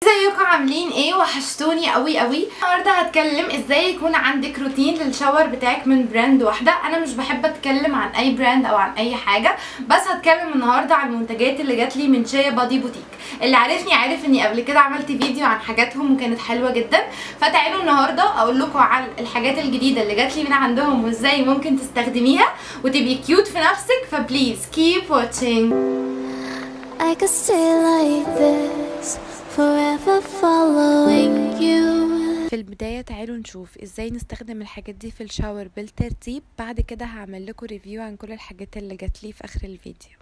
ازيكم عاملين ايه؟ وحشتوني قوي قوي. النهارده هتكلم ازاي يكون عندك روتين للشاور بتاعك من براند واحده. انا مش بحب اتكلم عن اي براند او عن اي حاجه، بس هتكلم النهارده عن المنتجات اللي جات لي من شيا بادي بوتيك. اللي عارفني عارف اني قبل كده عملت فيديو عن حاجاتهم وكانت حلوه جدا، فتعالوا النهارده اقول لكم عن الحاجات الجديده اللي جات لي من عندهم وازاي ممكن تستخدميها وتبقي كيوت في نفسك. فبليز keep watching. I could stay like this forever following you. في البداية تعالوا نشوف ازاي نستخدم الحاجات دي في الشاور بالترتيب. بعد كده هعمل لكم ريفيو عن كل الحاجات اللي جات لي في اخر الفيديو.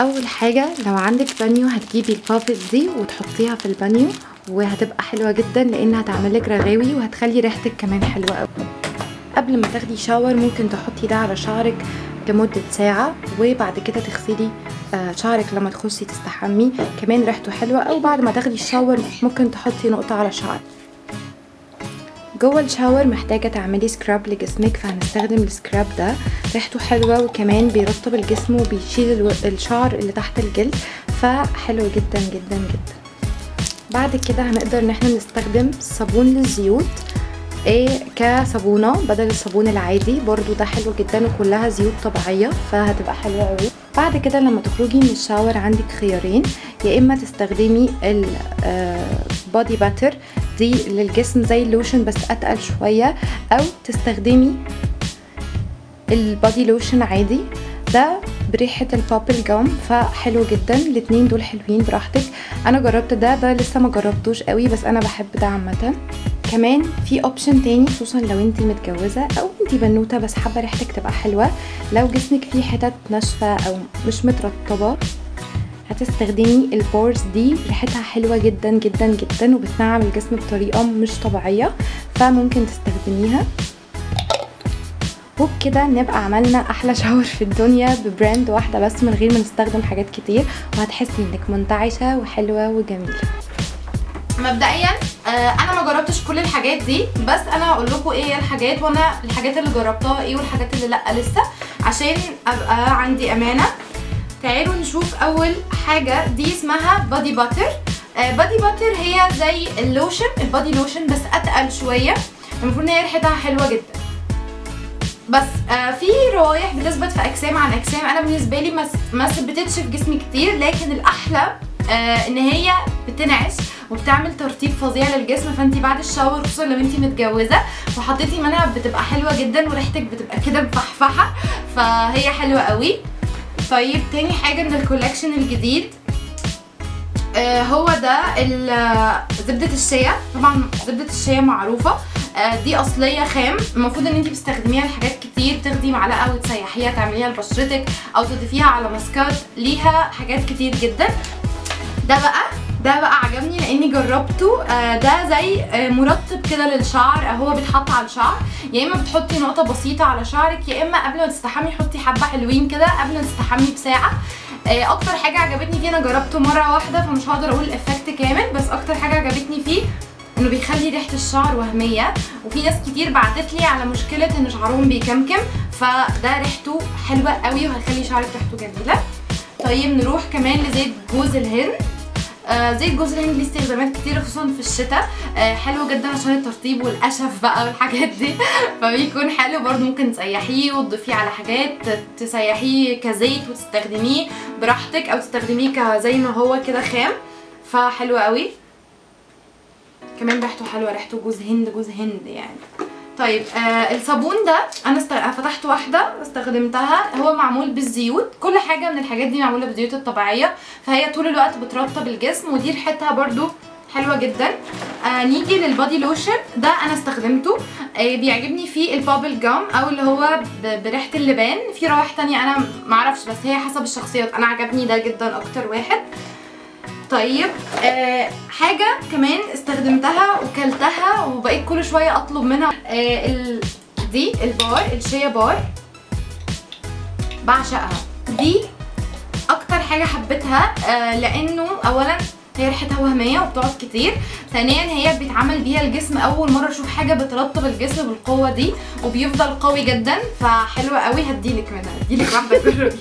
اول حاجه لو عندك بانيو هتجيبي البابل دي وتحطيها في البانيو، وهتبقى حلوه جدا لانها هتعملك رغاوي وهتخلي ريحتك كمان حلوه قوي. قبل ما تاخدي شاور ممكن تحطي ده على شعرك لمده ساعه، وبعد كده تغسلي شعرك لما تخشي تستحمي، كمان ريحته حلوه. او بعد ما تاخدي الشاور ممكن تحطي نقطه على شعرك. جوه الشاور محتاجه تعملي سكراب لجسمك، فهنستخدم السكراب ده، ريحته حلوه وكمان بيرطب الجسم وبيشيل الشعر اللي تحت الجلد، فحلو جدا جدا جدا. بعد كده هنقدر ان احنا نستخدم صابون للزيوت كصابونه بدل الصابون العادي، برضو ده حلو جدا وكلها زيوت طبيعيه فهتبقى حلوه قوي. بعد كده لما تخرجي من الشاور عندك خيارين، يا اما تستخدمي البودي باتر دي للجسم زي اللوشن بس اتقل شويه، او تستخدمي البودي لوشن عادي ده بريحه البابل جام، فحلو جدا. الاتنين دول حلوين براحتك. انا جربت ده لسه ما جربتوش قوي بس انا بحب ده عامه. كمان في اوبشن تاني خصوصا لو انتي متجوزه او انتي بنوته بس حابه ريحتك تبقى حلوه، لو جسمك فيه حتت ناشفه او مش مترطبه هتستخدمي البورز دي، ريحتها حلوه جدا جدا جدا وبتنعم الجسم بطريقه مش طبيعيه، فممكن تستخدميها. وبكده نبقى عملنا احلى شاور في الدنيا ببراند واحده بس من غير ما نستخدم حاجات كتير، وهتحسي انك منتعشه وحلوه وجميله. مبدئيا انا ما جربتش كل الحاجات دي، بس انا هقول لكم ايه هي الحاجات وانا الحاجات اللي جربتها ايه والحاجات اللي لا لسه، عشان ابقى عندي امانه. تعالوا نشوف اول حاجه. دي اسمها بادي باتر. بادي باتر هي زي اللوشن، البادي لوشن بس اتقل شويه. المفروض ان هي ريحتها حلوه جدا، بس في روايح بتثبت في اجسام عن اجسام. انا بالنسبه لي ما ثبتتش في جسمي كتير، لكن الاحلى ان هي بتنعش وبتعمل ترطيب فظيع للجسم. فانتي بعد الشاور خصوصا لو انتي متجوزه وحطيتي منها بتبقى حلوه جدا وريحتك بتبقى كده مفحفحه، فهي حلوه قوي. طيب تاني حاجه من الكولكشن الجديد هو ده زبده الشيا. طبعا زبده الشيا معروفه، دي اصليه خام، المفروض ان انتي بتستخدميها لحاجات كتير، تاخدي معلقه وتسيحيها تعمليها لبشرتك او تضيفيها على ماسكات، ليها حاجات كتير جدا. ده بقى عجبني لاني جربته. ده زي مرطب كده للشعر، هو بيتحط على الشعر، يا اما بتحطي نقطه بسيطه على شعرك، يا اما قبل ما تستحمي حطي حبه حلوين كده قبل ما تستحمي بساعه. اكتر حاجه عجبتني فيه، انا جربته مره واحده فمش هقدر اقول الافكت كامل، بس اكتر حاجه عجبتني فيه انه بيخلي ريحه الشعر وهميه. وفي ناس كتير بعتت لي على مشكله ان شعرهم بيكمكم، فده ريحته حلوه قوي وهيخلي شعرك ريحته جميله. طيب نروح كمان لزيت جوز الهند. زيت جوز الهند ليه استخدامات كتير خصوصا في الشتاء، حلو جدا عشان الترطيب والقشف بقى والحاجات دي فبيكون حلو برضو. ممكن تسيحيه وتضيفيه على حاجات، تسيحيه كزيت وتستخدميه براحتك او تستخدميه زي ما هو كده خام، فحلو قوي. كمان ريحته حلوه، ريحته جوز هند يعني. طيب الصابون ده انا فتحت واحده استخدمتها، هو معمول بالزيوت. كل حاجه من الحاجات دي معموله بالزيوت الطبيعيه، فهي طول الوقت بترطب الجسم، ودي ريحتها برضو حلوه جدا. نيجي للبادي لوشن ده، انا استخدمته بيعجبني فيه البابل جام او اللي هو بريحه اللبان. في روائح تانية انا معرفش، بس هي حسب الشخصيات. انا عجبني ده جدا اكتر واحد. طيب حاجه كمان استخدمتها وكلتها وبقيت كل شويه اطلب منها، دي البار، الشيا بار، بعشقها. دي اكتر حاجه حبيتها لانه اولا هي ريحتها وهميه وبتقعد كتير. ثانيا هي بيتعمل بيها الجسم، اول مره اشوف حاجه بترطب الجسم بالقوه دي وبيفضل قوي جدا، فحلوه قوي. هديلك منها، هديلك واحده جربي.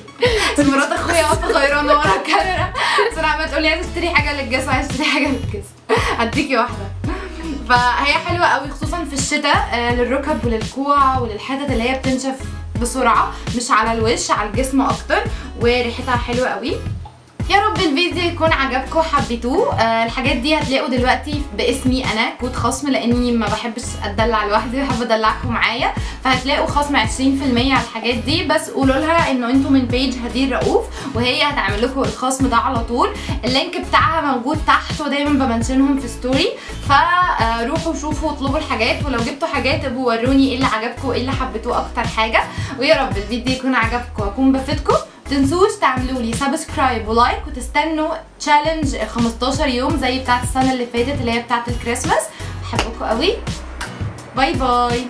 مرات اخويا واقفه غيرانه ورا الكاميرا بصراحه ما تقولي عايزه اشتري حاجه للجسم، عايزه اشتري حاجه للجسم، هديكي واحده. فهي حلوه قوي خصوصا في الشتاء، للركب وللكوع وللحتت اللي هي بتنشف بسرعه، مش على الوش، على الجسم اكتر، وريحتها حلوه قوي. يا رب الفيديو يكون عجبكم وحبيتوه. الحاجات دي هتلاقوا دلوقتي باسمي انا، كود خصم، لاني ما بحبش اتدلع لوحدي، بحب ادلعكم معايا، فهتلاقوا خصم 20% على الحاجات دي. بس قولوا لها انه انتم من بيج هدير رؤوف وهي هتعمل لكم الخصم ده على طول. اللينك بتاعها موجود تحت ودايما بمنشنهم في ستوري، فروحوا شوفوا واطلبوا الحاجات، ولو جبتوا حاجات ابقوا وروني ايه اللي عجبكم وايه اللي حبيتوه اكتر حاجه. ويا رب الفيديو يكون عجبكم واكون بفيدكم. متنسوش تعملوا لي سبسكرايب ولايك وتستنوا تشالنج 15 يوم زي بتاعت السنه اللي فاتت اللي هي بتاعت الكريسماس. بحبكم قوي، باي باي.